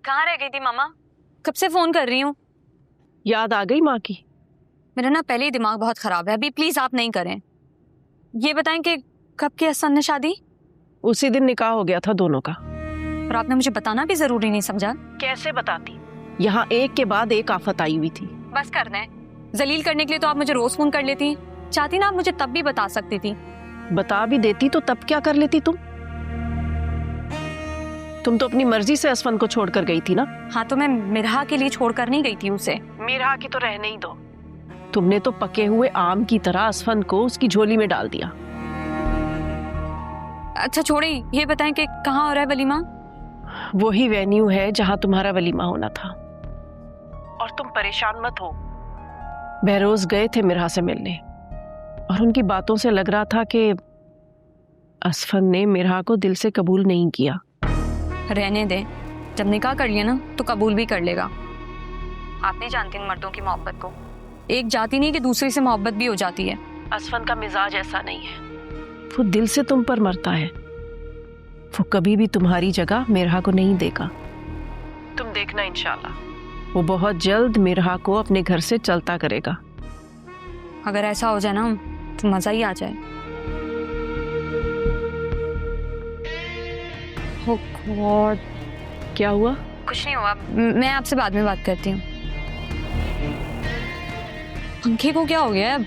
कहाँ रह गई थी मामा? कब से फोन कर रही हूँ। याद आ गई माँ की? मेरा ना पहले ही दिमाग बहुत खराब है, अभी प्लीज आप नहीं करें। ये बताएं कि कब की असद ने शादी? उसी दिन निकाह हो गया था दोनों का। और आपने मुझे बताना भी जरूरी नहीं समझा? कैसे बताती, यहाँ एक के बाद एक आफत आई हुई थी। बस करना है, जलील करने के लिए तो आप मुझे रोज फोन कर लेती। चाहती ना आप मुझे तब भी बता सकती थी। बता भी देती तो तब क्या कर लेती तुम तो अपनी मर्जी से असफन को छोड़कर गई थी ना। हाँ तो मैं मिरहा के लिए छोड़कर नहीं गई थी उसे। मिरहा की तो रहने ही दो, तुमने तो पके हुए आम की तरह असफन को उसकी झोली में डाल दिया। अच्छा छोड़े, ये बताएं कि कहाँ हो रहा है वलीमा? वही वेन्यू है जहां तुम्हारा वलीमा होना था। और तुम परेशान मत हो, बहरोज गए थे मिरहा से मिलने और उनकी बातों से लग रहा था कि असफन ने मिरहा को दिल से कबूल नहीं किया। रहने दे, जब निकाह कर लिया ना तो कबूल भी कर लेगा। आप नहीं जानती इन मर्दों की मोहब्बत को, एक जाती नहीं कि दूसरे से मोहब्बत भी हो जाती है। असफन का मिजाज ऐसा नहीं है, वो दिल से तुम पर मरता है। वो कभी भी तुम्हारी जगह मिरहा को नहीं देगा। तुम देखना इंशाल्लाह, वो बहुत जल्द मिरहा को अपने घर से चलता करेगा। अगर ऐसा हो जाए ना तो मजा ही आ जाए। Oh God, क्या हुआ? कुछ नहीं हुआ, मैं आपसे बाद में बात करती हूँ। पंखे को क्या हो गया अब?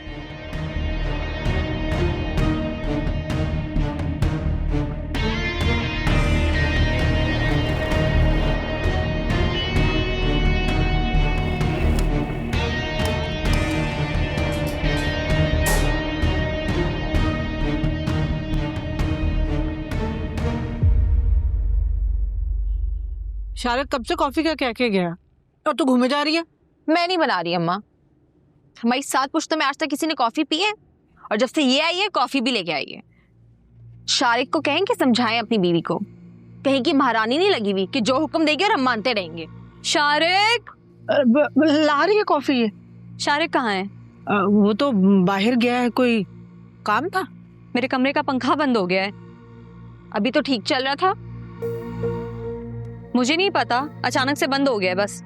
शारद कब से कॉफी का कह के गया और तू घूमे जा रही है? मैं नहीं बना रही अम्मा, हमारी 7 पुश्तों में आज तक किसी ने कॉफी पी है और जब से ये आई है कॉफी भी लेके आई है। शारिक को कहें कि समझाएं अपनी बीवी को, कहीं की महारानी नहीं लगी हुई कि जो हुक्म देगी और हम मानते रहेंगे। शारिक! ला रही है कॉफी ये? शारिक कहाँ है? वो तो बाहर गया है, कोई काम था। मेरे कमरे का पंखा बंद हो गया है। अभी तो ठीक चल रहा था। मुझे नहीं पता, अचानक से बंद हो गया है बस।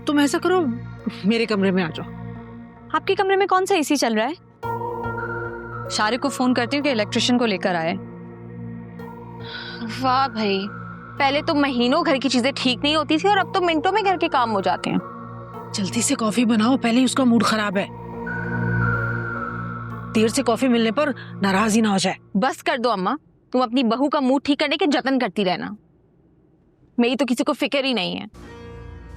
तुम ऐसा करो, मेरे कमरे में आ जाओ। आपके कमरे में कौन सा एसी चल रहा है? शारिक को फोन करती हूँ कि इलेक्ट्रिशियन को लेकर आए। वाह भाई, पहले तो महीनों घर की चीजें ठीक नहीं होती थी और अब तो मिनटों में घर के काम हो जाते हैं। जल्दी से कॉफी बनाओ, पहले ही उसका मूड खराब है। देर से कॉफी मिलने पर नाराज ही ना हो जाए। बस कर दो अम्मा, तुम अपनी बहू का मूड ठीक करने के जतन करती रहना। मेरी तो किसी को फिक्र ही नहीं है।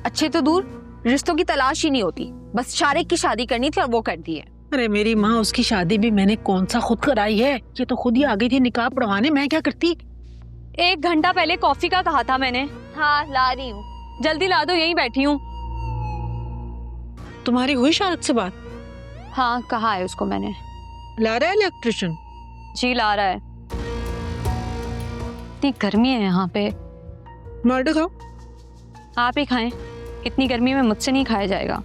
अच्छे तो दूर, रिश्तों की तलाश ही नहीं होती, बस शारिक की शादी करनी थी और वो कर दी है। अरे मेरी माँ, उसकी शादी भी मैंने कौन सा खुद कराई है, ये तो खुद ही आ गई थी निकाह पढ़वाने, मैं क्या करती। 1 घंटा पहले कॉफी का कहा था मैंने। हाँ ला रही हूँ। जल्दी ला दो, यहीं बैठी हूँ। तुम्हारी हुई शारद से बात? हाँ कहा है उसको मैंने। ला रहा है इलेक्ट्रिशियन? जी ला रहा है। इतनी गर्मी है यहाँ पे। मार्डे खाओ। आप ही खाएं, इतनी गर्मी में मुझसे नहीं खाया जाएगा।